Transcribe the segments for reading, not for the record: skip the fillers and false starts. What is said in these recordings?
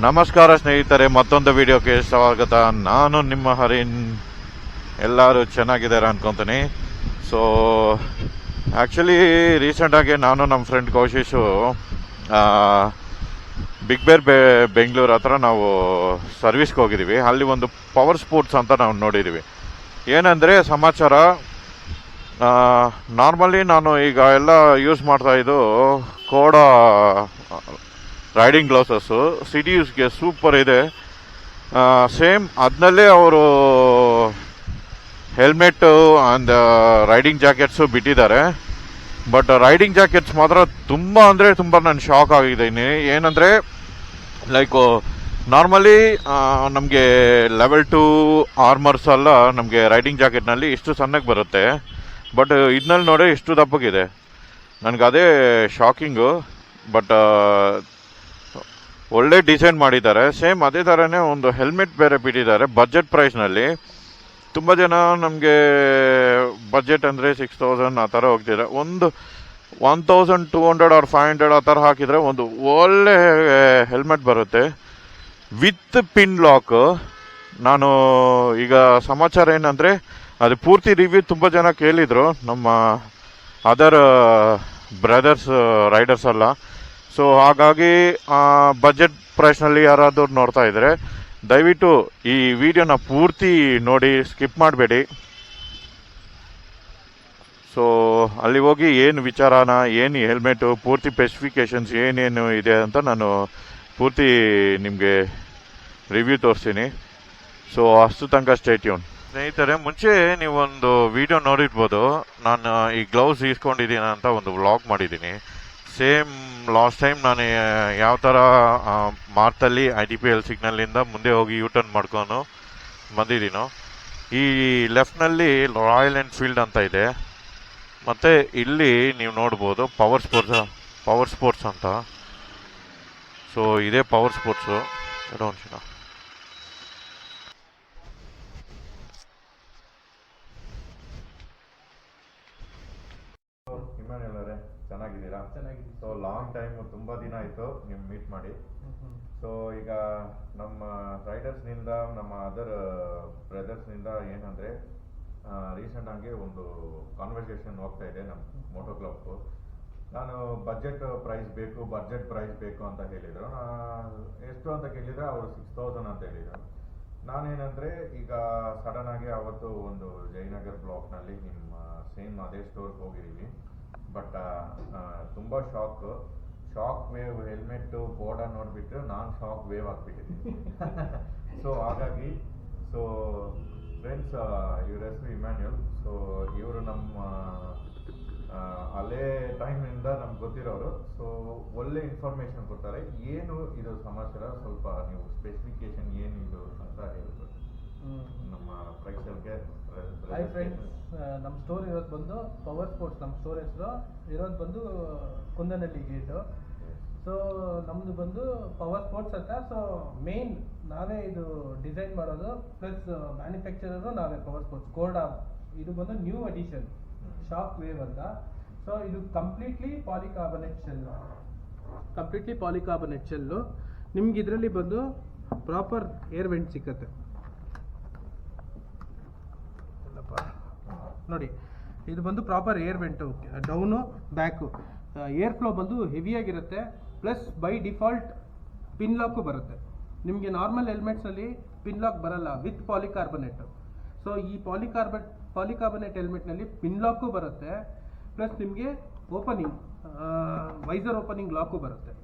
ನಮಸ್ಕಾರ ಸ್ನೇಹಿತರೆ, ಮತ್ತೊಂದು ವಿಡಿಯೋಕ್ಕೆ ಸ್ವಾಗತ. ನಾನು ನಿಮ್ಮ ಹರಿನ್. ಎಲ್ಲರೂ ಚೆನ್ನಾಗಿದ್ದಾರೆ ಅನ್ಕೊತೀನಿ. ಸೊ ಆ್ಯಕ್ಚುಲಿ ರೀಸೆಂಟಾಗಿ ನಾನು ನಮ್ಮ ಫ್ರೆಂಡ್ ಕೌಶಿಶು ಬಿಗ್ ಬೇರ್ ಬೆಂಗಳೂರು ಹತ್ರ ನಾವು ಸರ್ವಿಸ್ಗೆ ಹೋಗಿದ್ದೀವಿ. ಅಲ್ಲಿ ಒಂದು ಪವರ್ ಸ್ಪೋರ್ಟ್ಸ್ ಅಂತ ನಾವು ನೋಡಿದ್ದೀವಿ. ಏನಂದರೆ ಸಮಾಚಾರ, ನಾರ್ಮಲಿ ನಾನು ಈಗ ಎಲ್ಲ ಯೂಸ್ ಮಾಡ್ತಾಯಿದ್ದು ಕೋಡಾ ರೈಡಿಂಗ್ ಗ್ಲೌಸಸ್ಸು ಸಿಟಿ ಯೂಸ್ಗೆ ಸೂಪರ್ ಇದೆ. ಸೇಮ್ ಅದನ್ನಲ್ಲೇ ಅವರು ಹೆಲ್ಮೆಟ್ಟು ಆ್ಯಂಡ್ ರೈಡಿಂಗ್ ಜಾಕೆಟ್ಸು ಬಿಟ್ಟಿದ್ದಾರೆ. ಬಟ್ ರೈಡಿಂಗ್ ಜಾಕೆಟ್ಸ್ ಮಾತ್ರ ತುಂಬ ಅಂದರೆ ತುಂಬ ನಾನು ಶಾಕ್ ಆಗಿದ್ದೀನಿ. ಏನಂದರೆ ಲೈಕು ನಾರ್ಮಲಿ ನಮಗೆ ಲೆವೆಲ್ 2 ಆರ್ಮರ್ಸ್ ಎಲ್ಲ ನಮಗೆ ರೈಡಿಂಗ್ ಜಾಕೆಟ್ನಲ್ಲಿ ಇಷ್ಟು ಸಣ್ಣಗೆ ಬರುತ್ತೆ. ಬಟ್ ಇದನ್ನಲ್ಲಿ ನೋಡಿ ಇಷ್ಟು ದಪ್ಪಗಿದೆ. ನನಗೆ ಅದೇ ಶಾಕಿಂಗು. ಬಟ್ ಒಳ್ಳೆ ಡಿಸೈನ್ ಮಾಡಿದ್ದಾರೆ. ಸೇಮ್ ಅದೇ ಥರನೇ ಒಂದು ಹೆಲ್ಮೆಟ್ ಬೇರೆ ಬಿಟ್ಟಿದ್ದಾರೆ ಬಜೆಟ್ ಪ್ರೈಸ್ನಲ್ಲಿ. ತುಂಬ ಜನ ನಮಗೆ ಬಜೆಟ್ ಅಂದರೆ 6000 ಆ ಥರ ಹೋಗ್ತಿದ್ದಾರೆ. ಒಂದು 1200 ಆರ್ 500 ಆ ಥರ ಹಾಕಿದರೆ ಒಂದು ಒಳ್ಳೆ ಹೆಲ್ಮೆಟ್ ಬರುತ್ತೆ ವಿತ್ ಪಿನ್ ಲಾಕ್. ನಾನು ಈಗ ಸಮಾಚಾರ ಏನಂದರೆ ಅದು ಪೂರ್ತಿ ರಿವ್ಯೂ ತುಂಬ ಜನ ಕೇಳಿದರು, ನಮ್ಮ ಅದರ್ ಬ್ರದರ್ಸ್ ರೈಡರ್ಸ್ ಎಲ್ಲ. ಸೊ ಹಾಗಾಗಿ ಬಜೆಟ್ ಪ್ರೈಸ್ನಲ್ಲಿ ಯಾರಾದರೂ ನೋಡ್ತಾ ಇದ್ದರೆ ದಯವಿಟ್ಟು ಈ ವಿಡಿಯೋನ ಪೂರ್ತಿ ನೋಡಿ, ಸ್ಕಿಪ್ ಮಾಡಬೇಡಿ. ಸೊ ಅಲ್ಲಿ ಹೋಗಿ ಏನು ವಿಚಾರನ, ಏನು ಹೆಲ್ಮೆಟು, ಪೂರ್ತಿ ಸ್ಪೆಸಿಫಿಕೇಷನ್ಸ್ ಏನೇನು ಇದೆ ಅಂತ ನಾನು ಪೂರ್ತಿ ನಿಮಗೆ ರಿವ್ಯೂ ತೋರಿಸ್ತೀನಿ. ಸೊ ಅಷ್ಟು ತನಕ ಸ್ಟೇ ಟ್ಯೂನ್. ಸ್ನೇಹಿತರೆ, ಮುಂಚೆ ನೀವೊಂದು ವಿಡಿಯೋ ನೋಡಿರ್ಬೋದು, ನಾನು ಈ ಗ್ಲೌಸ್ ಇಸ್ಕೊಂಡಿದ್ದೀನಿ ಅಂತ ಒಂದು ವ್ಲಾಗ್ ಮಾಡಿದ್ದೀನಿ. ಸೇಮ್ ಲಾಸ್ಟ್ ಟೈಮ್ ನಾನು ಯಾವ ಥರ ಮಾರ್ತಲ್ಲಿ IDPL ಸಿಗ್ನಲ್ಲಿಂದ ಮುಂದೆ ಹೋಗಿ ಯೂಟರ್ನ್ ಮಾಡ್ಕೊಂಡು ಬಂದಿದ್ದೀನೋ. ಈ ಲೆಫ್ಟ್ನಲ್ಲಿ ರಾಯಲ್ ಎನ್ಫೀಲ್ಡ್ ಅಂತ ಇದೆ, ಮತ್ತು ಇಲ್ಲಿ ನೀವು ನೋಡ್ಬೋದು ಪವರ್ ಸ್ಪೋರ್ಟ್ಸ್ ಅಂತ. ಸೊ ಇದೇ ಪವರ್ ಸ್ಪೋರ್ಟ್ಸು. ಎರಡು ನಿಮಿಷ. ಹಿಮಾನಿಯಲ್ಲರೇ ಚೆನ್ನಾಗಿದ್ದೀರಾ? ಚೆನ್ನಾಗಿದೆ. ಸೊ ಲಾಂಗ್ ಟೈಮ್, ತುಂಬ ದಿನ ಆಯಿತು ನೀವು ಮೀಟ್ ಮಾಡಿ. ಸೊ ಈಗ ನಮ್ಮ ರೈಡರ್ಸ್ನಿಂದ, ನಮ್ಮ ಅದರ್ ಬ್ರದರ್ಸ್ನಿಂದ ಏನಂದರೆ ರೀಸೆಂಟಾಗಿ ಒಂದು ಕಾನ್ವರ್ಸೇಷನ್ ಹೋಗ್ತಾ ಇದೆ ನಮ್ಮ ಮೋಟೋ ಕ್ಲಬ್ಗೂ. ನಾನು ಬಜೆಟ್ ಪ್ರೈಸ್ ಬೇಕು ಅಂತ ಹೇಳಿದರು. ಎಷ್ಟು ಅಂತ ಕೇಳಿದರೆ ಅವರು 6000 ಅಂತ ಹೇಳಿದರು. ನಾನೇನಂದರೆ ಈಗ ಸಡನ್ನಾಗಿ ಅವತ್ತು ಒಂದು ಜಯನಗರ್ ಬ್ಲಾಕ್ನಲ್ಲಿ ನಿಮ್ಮ ಸೇಮ್ ಅದೇ ಸ್ಟೋರ್ಗೆ ಹೋಗಿದ್ದೀವಿ. ಬಟ್ ತುಂಬ ಶಾಕ್ ವೇವ್ ಹೆಲ್ಮೆಟ್ಟು ಬೋರ್ಡ ನೋಡಿಬಿಟ್ಟು ನಾನು ಶಾಕ್ ವೇವ್ ಆಗಿಬಿಟ್ಟಿದ್ದೀನಿ. ಸೊ ಹಾಗಾಗಿ ಫ್ರೆಂಡ್ಸ್, ಇವ್ರ ಹೆಸರು ಇಮ್ಯಾನ್ಯುಯಲ್. ಸೊ ಇವರು ನಮ್ಮ ಅಲ್ಲೇ ಟೈಮಿಂದ ನಮ್ಗೆ ಗೊತ್ತಿರೋರು. ಸೊ ಒಳ್ಳೆ ಇನ್ಫಾರ್ಮೇಶನ್ ಕೊಡ್ತಾರೆ. ಏನು ಇದು ಸಮಾಚಾರ, ಸ್ವಲ್ಪ ನೀವು ಸ್ಪೆಸಿಫಿಕೇಶನ್ ಏನು ಇದು ಅಂತ ಹೇಳ್ಬೋದು ನಮ್ಮ ಪ್ರೇಕ್ಷಕರಿಗೆ. ಹಾಯ್ ಫ್ರೆಂಡ್ಸ್, ನಮ್ಮ ಸ್ಟೋರ್ ಇರೋದು ಬಂದು ಪವರ್ ಸ್ಪೋರ್ಟ್ಸ್. ನಮ್ಮ ಸ್ಟೋರ್ ಹೆಸರು ಇರೋದು ಬಂದು ಕುಂದನಹಳ್ಳಿ ಗೇಟು. ಸೊ ನಮ್ಮದು ಬಂದು ಪವರ್ ಸ್ಪೋರ್ಟ್ಸ್ ಅಂತ. ಸೊ ಮೇನ್ ನಾವೇ ಇದು ಡಿಸೈನ್ ಮಾಡೋದು, ಪ್ಲಸ್ ಮ್ಯಾನುಫ್ಯಾಕ್ಚರರು ನಾವೇ. ಪವರ್ ಸ್ಪೋರ್ಟ್ಸ್ ಕೋಡಾ ಇದು ಬಂದು ನ್ಯೂ ಅಡಿಷನ್ ಶಾಕ್ ವೇವ್ ಅಂತ. ಸೊ ಇದು ಕಂಪ್ಲೀಟ್ಲಿ ಪಾಲಿಕಾರ್ಬನೇಟ್ ಶೆಲ್ಲು. ನಿಮ್ಗೆ ಇದರಲ್ಲಿ ಬಂದು ಪ್ರಾಪರ್ ಏರ್ ವೆಂಟ್ ಸಿಕ್ಕತ್ತೆ ನೋಡಿ. ಇದು ಬಂದು proper air vent, down back. Air flow ಬಂದು ಹೆವಿಯಾಗಿರುತ್ತೆ. ಪ್ಲಸ್ ಬೈ ಡಿಫಾಲ್ಟ್ ಪಿನ್ ಲಾಕು ಬರುತ್ತೆ. ನಿಮಗೆ ನಾರ್ಮಲ್ ಹೆಲ್ಮೆಟ್ಸಲ್ಲಿ ಪಿನ್ ಲಾಕ್ ಬರಲ್ಲ ವಿತ್ ಪಾಲಿಕಾರ್ಬನೇಟ್. ಸೊ ಈ ಪಾಲಿಕಾರ್ಬನೇಟ್ ಹೆಲ್ಮೆಟ್ನಲ್ಲಿ ಪಿನ್ ಲಾಕು ಬರುತ್ತೆ. ಪ್ಲಸ್ ನಿಮಗೆ ವೈಸರ್ ಓಪನಿಂಗ್ ಲಾಕು ಬರುತ್ತೆ.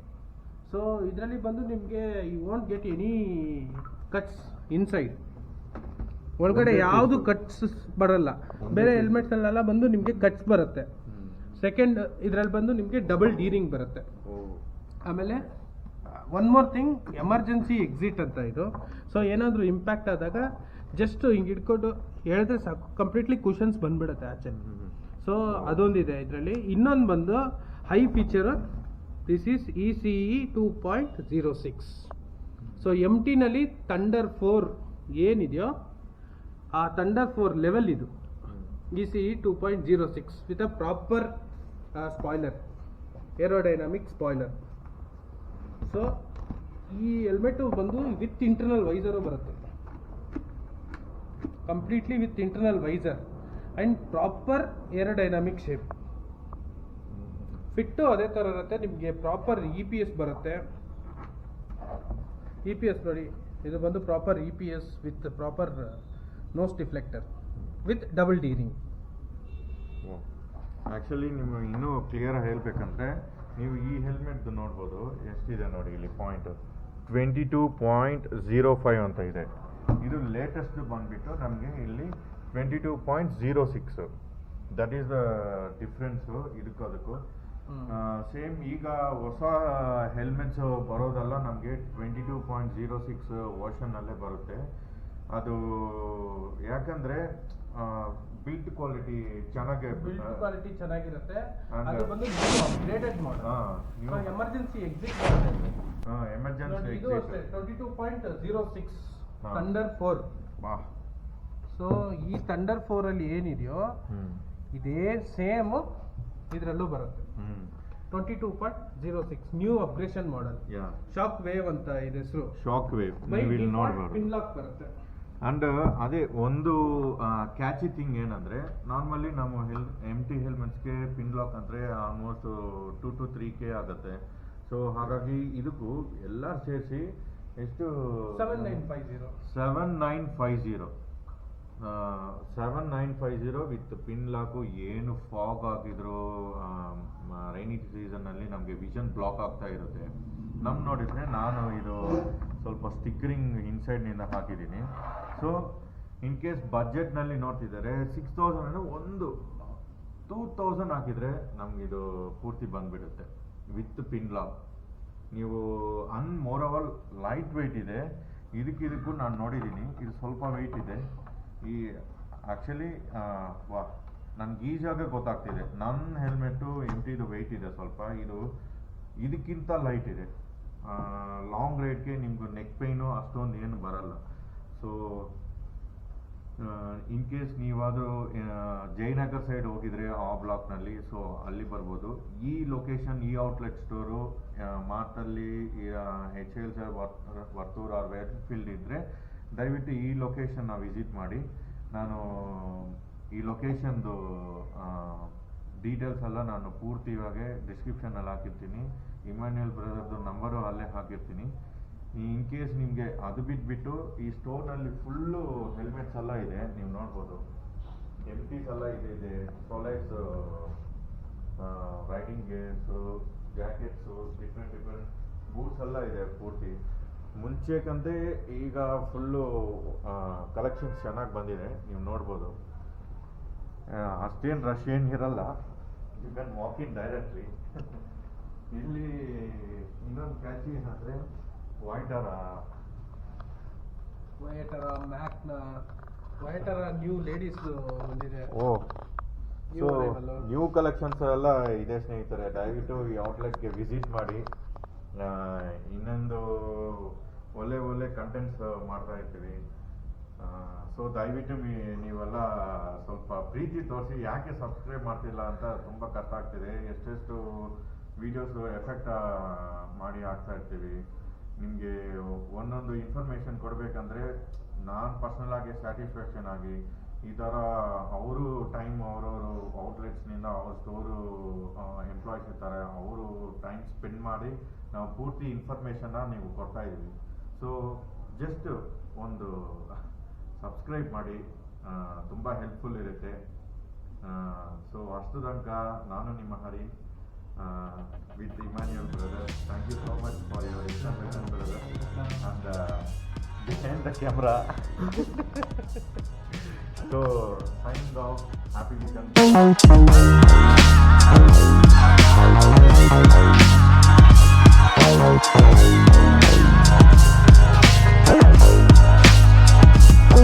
ಸೊ ಇದರಲ್ಲಿ ಬಂದು ನಿಮಗೆ you want get any cuts inside. ಒಳಗಡೆ ಯಾವುದು ಕಟ್ಸ್ ಬರಲ್ಲ. ಬೇರೆ ಹೆಲ್ಮೆಟ್ಸಲ್ಲೆಲ್ಲ ಬಂದು ನಿಮಗೆ ಕಟ್ಸ್ ಬರುತ್ತೆ. ಸೆಕೆಂಡ್ ಇದರಲ್ಲಿ ಬಂದು ನಿಮಗೆ ಡಬಲ್ ಡೀರಿಂಗ್ ಬರುತ್ತೆ. ಆಮೇಲೆ one more thing, emergency exit ಅಂತ ಇದು. ಸೊ ಏನಾದರೂ ಇಂಪ್ಯಾಕ್ಟ್ ಆದಾಗ ಜಸ್ಟ್ ಹಿಂಗೆ ಹಿಡ್ಕೊಂಡು ಹೇಳಿದ್ರೆ ಸಾಕು, ಕಂಪ್ಲೀಟ್ಲಿ ಕುಷನ್ಸ್ ಬಂದ್ಬಿಡುತ್ತೆ ಆಚೆ. ಸೊ ಅದೊಂದಿದೆ ಇದರಲ್ಲಿ. ಇನ್ನೊಂದು ಬಂದು high feature, this is ECE 2.06. So MTನಲ್ಲಿ ಥಂಡರ್ 4 ಏನಿದೆಯೋ ಆ ಥಂಡರ್ 4 ಲೆವೆಲ್ ಇದು ECE 2.06 with a proper spoiler, aerodynamic spoiler. So ಈ ಹೆಲ್ಮೆಟು ಬಂದು ವಿತ್ ಇಂಟರ್ನಲ್ ವೈಸರು ಬರುತ್ತೆ, completely with internal visor and proper aerodynamic shape. Fit ಅದೇ ಥರ ಇರುತ್ತೆ ನಿಮಗೆ. ಪ್ರಾಪರ್ EPS ಬರುತ್ತೆ. EPS ನೋಡಿ, ಇದು ಬಂದು proper EPS with proper nose deflector with double D ring. Actually ನೀವು ಇನ್ನೂ ಕ್ಲಿಯರ್ ಹೇಳ್ಬೇಕಂದ್ರೆ ನೀವು ಈ ಹೆಲ್ಮೆಟ್ದು ನೋಡ್ಬೋದು ಎಷ್ಟಿದೆ ನೋಡಿ, ಇಲ್ಲಿ ಪಾಯಿಂಟ್ 22.05 ಅಂತ ಇದೆ. ಇದು ಲೇಟೆಸ್ಟ್ ಬಂದ್ಬಿಟ್ಟು ನಮಗೆ ಇಲ್ಲಿ 22.06. ದಟ್ ಈಸ್ ದ ಡಿಫ್ರೆನ್ಸು ಇದಕ್ಕೂ ಅದಕ್ಕೂ. ಸೇಮ್ ಈಗ ಹೊಸ ಹೆಲ್ಮೆಟ್ಸ್ ಬರೋದೆಲ್ಲ ನಮಗೆ 22.06 ವರ್ಷನ್ನಲ್ಲೇ ಬರುತ್ತೆ. ಅದು ಯಾಕಂದರೆ ಬಿಲ್ಡ್ ಕ್ವಾಲಿಟಿ ಚೆನ್ನಾಗಿರುತ್ತೆ. And ಅದು ಬಂದು ಅಪ್ಗ್ರೇಡೆಡ್ ಮಾಡಲ್. ಎಮರ್ಜೆನ್ಸಿ ಎಕ್ಸಿಟ್ ಎಮರ್ಜೆನ್ಸಿ ಇದು ಅಷ್ಟೇ 22.06 ಥಂಡರ್ 4. ಸೊ ಈ ಥಂಡರ್ 4 ಅಲ್ಲಿ ಏನಿದೆಯೋ ಇದೇ ಸೇಮ್ ಇದರಲ್ಲೂ ಬರುತ್ತೆ. 22.06 ನ್ಯೂ ಅಪ್ಗ್ರೇಷನ್ ಮಾಡೆಲ್. ಶಾಕ್ ವೇವ್ ಅಂತ ಇದೆ ಹೆಸರು. ಶಾಕ್ ವೇವ್ ನೀವು ಇಲ್ಲಿ ನೋಡ್ಬೋದು. ಪಿನ್ ಲಾಕ್ ಬರುತ್ತೆ. ಅಂಡ್ ಅದೇ ಒಂದು ಕ್ಯಾಚಿ ಥಿಂಗ್ ಏನಂದ್ರೆ, ನಾರ್ಮಲಿ ನಮ್ಮ ಎಂಟಿ ಹೆಲ್ಮೆಟ್ಸ್ಗೆ ಪಿನ್ ಲಾಕ್ ಅಂದರೆ ಆಲ್ಮೋಸ್ಟ್ 2 to 3K ಆಗುತ್ತೆ. ಸೊ ಹಾಗಾಗಿ ಇದಕ್ಕೂ ಎಲ್ಲ ಸೇರಿಸಿ ಎಷ್ಟು 7950 ವಿತ್ ಪಿನ್ ಲಾಕು. ಏನು ಫಾಗ್ ಆಗಿದ್ರು ರೈನಿ ಸೀಸನ್ನಲ್ಲಿ ನಮಗೆ ವಿಷನ್ ಬ್ಲಾಕ್ ಆಗ್ತಾ ಇರುತ್ತೆ. ನೋಡಿದರೆ ನಾನು ಇದು ಸ್ವಲ್ಪ ಸ್ಟಿಕ್ಕರಿಂಗ್ ಇನ್ಸೈಡ್ನಿಂದ ಹಾಕಿದ್ದೀನಿ. ಸೊ ಇನ್ ಕೇಸ್ ಬಜೆಟ್ನಲ್ಲಿ ನೋಡ್ತಿದ್ದಾರೆ 6000 ಒಂದು 2000 ಹಾಕಿದರೆ ನಮಗಿದು ಪೂರ್ತಿ ಬಂದುಬಿಡುತ್ತೆ ವಿತ್ ಪಿನ್ ಲಾಕ್. ನೀವು ಮೋರವಲ್ ಲೈಟ್ ವೆಯ್ಟ್ ಇದೆ. ಇದಕ್ಕೂ ನಾನು ನೋಡಿದ್ದೀನಿ, ಇದು ಸ್ವಲ್ಪ ವೆಯ್ಟ್ ಇದೆ. ಈ ಆ್ಯಕ್ಚುಲಿ ನನಗೆ ಈಜಾಗ ಗೊತ್ತಾಗ್ತಿದೆ. ನನ್ನ ಹೆಲ್ಮೆಟ್ಟು ಎಂಟಿದು ವೆಯ್ಟ್ ಇದೆ ಸ್ವಲ್ಪ, ಇದಕ್ಕಿಂತ ಲೈಟ್ ಇದೆ. ಲಾಂಗ್ ರೈಡ್ಗೆ ನಿಮ್ಗೆ ನೆಕ್ ಪೈನು ಅಷ್ಟೊಂದು ಏನು ಬರಲ್ಲ. ಸೊ ಇನ್ ಕೇಸ್ ನೀವಾದರೂ ಜಯನಗರ್ ಸೈಡ್ ಹೋಗಿದ್ರೆ ಆ ಬ್ಲಾಕ್ನಲ್ಲಿ, ಸೊ ಅಲ್ಲಿ ಬರ್ಬೋದು. ಈ ಲೊಕೇಶನ್, ಈ outlet store Marathahalli HL Varthur or Whitefield ಇದ್ದರೆ ದಯವಿಟ್ಟು ಈ ಲೊಕೇಶನ್ನ ವಿಸಿಟ್ ಮಾಡಿ. ನಾನು ಈ ಲೊಕೇಶನ್ದು ಡೀಟೇಲ್ಸ್ ಎಲ್ಲ ನಾನು ಪೂರ್ತಿಯಾಗಿ ಡಿಸ್ಕ್ರಿಪ್ಷನಲ್ಲಿ ಹಾಕಿರ್ತೀನಿ. ಇಮ್ಯಾನ್ಯುಯಲ್ ಬ್ರದರ್ದು ನಂಬರು ಅಲ್ಲೇ ಹಾಕಿರ್ತೀನಿ. ಇನ್ ಕೇಸ್ ನಿಮಗೆ ಅದು ಬಿಟ್ಬಿಟ್ಟು ಈ ಸ್ಟೋರ್ನಲ್ಲಿ ಫುಲ್ಲು ಹೆಲ್ಮೆಟ್ಸ್ ಎಲ್ಲ ಇದೆ, ನೀವು ನೋಡ್ಬೋದು. MTs ಎಲ್ಲ ಇದೆ, ಸೊಲೈಸ್ riding gears, jackets, different boots ಎಲ್ಲ ಇದೆ ಪೂರ್ತಿ. ಮುಂಚೆಕಂತೆ ಈಗ ಫುಲ್ಲು ಕಲೆಕ್ಷನ್ಸ್ ಚೆನ್ನಾಗಿ ಬಂದಿದೆ, ನೀವು ನೋಡ್ಬೋದು. ಅಷ್ಟೇನು ರಶ್ ಏನಿರಲ್ಲ, you can walk in directly. ಇಲ್ಲಿ ಇನ್ನೊಂದು ಕ್ಯಾಚಿ ಏನಂದರೆ ವೈಟರ ನ್ಯೂ ಲೇಡೀಸ್ ಬಂದಿದೆ. ಸೊ ನ್ಯೂ ಕಲೆಕ್ಷನ್ಸ್ ಎಲ್ಲ ಇದೆ ಸ್ನೇಹಿತರೆ. ದಯವಿಟ್ಟು ಈ ಔಟ್ಲೆಟ್ಗೆ ವಿಸಿಟ್ ಮಾಡಿ. ಇನ್ನೊಂದು ಒಳ್ಳೆ ಕಂಟೆಂಟ್ಸ್ ಮಾಡ್ತಾ ಇರ್ತೀವಿ. ಸೊ ದಯವಿಟ್ಟು ನೀವೆಲ್ಲ ಸ್ವಲ್ಪ ಪ್ರೀತಿ ತೋರಿಸಿ. ಯಾಕೆ ಸಬ್ಸ್ಕ್ರೈಬ್ ಮಾಡ್ತಿಲ್ಲ ಅಂತ ತುಂಬ ಕಷ್ಟ ಆಗ್ತಿದೆ. ಎಷ್ಟೆಷ್ಟು ವಿಡಿಯೋಸು ಎಫೆಕ್ಟ್ ಮಾಡಿ ಹಾಕ್ತಾ ಇರ್ತೀವಿ. ನಿಮಗೆ ಒಂದೊಂದು ಇನ್ಫಾರ್ಮೇಷನ್ ಕೊಡಬೇಕಂದ್ರೆ ನಾನು ಪರ್ಸ್ನಲ್ ಆಗಿ ಸ್ಯಾಟಿಸ್ಫ್ಯಾಕ್ಷನ್ ಆಗಿ ಈ ಥರ ಅವರು ಟೈಮ್ ಅವರವರು ಔಟ್ಲೆಟ್ಸ್ನಿಂದ ಅವ್ರ ಸ್ಟೋರು ಎಂಪ್ಲಾಯ್ಸ್ ಇರ್ತಾರೆ, ಅವರು ಟೈಮ್ ಸ್ಪೆಂಡ್ ಮಾಡಿ ನಾವು ಪೂರ್ತಿ ಇನ್ಫಾರ್ಮೇಷನ್ನ ನೀವು ಕೊಡ್ತಾ ಇದ್ದೀವಿ. ಸೊ ಜಸ್ಟ್ ಒಂದು ಸಬ್ಸ್ಕ್ರೈಬ್ ಮಾಡಿ, ತುಂಬ ಹೆಲ್ಪ್ಫುಲ್ ಇರುತ್ತೆ. ಸೊ ಅಷ್ಟು ತನಕ ನಾನು ನಿಮ್ಮ ಹರಿ with Emmanuel brother. Thank you so much for your information, brother. And behind the camera. So signing off. Happy weekend.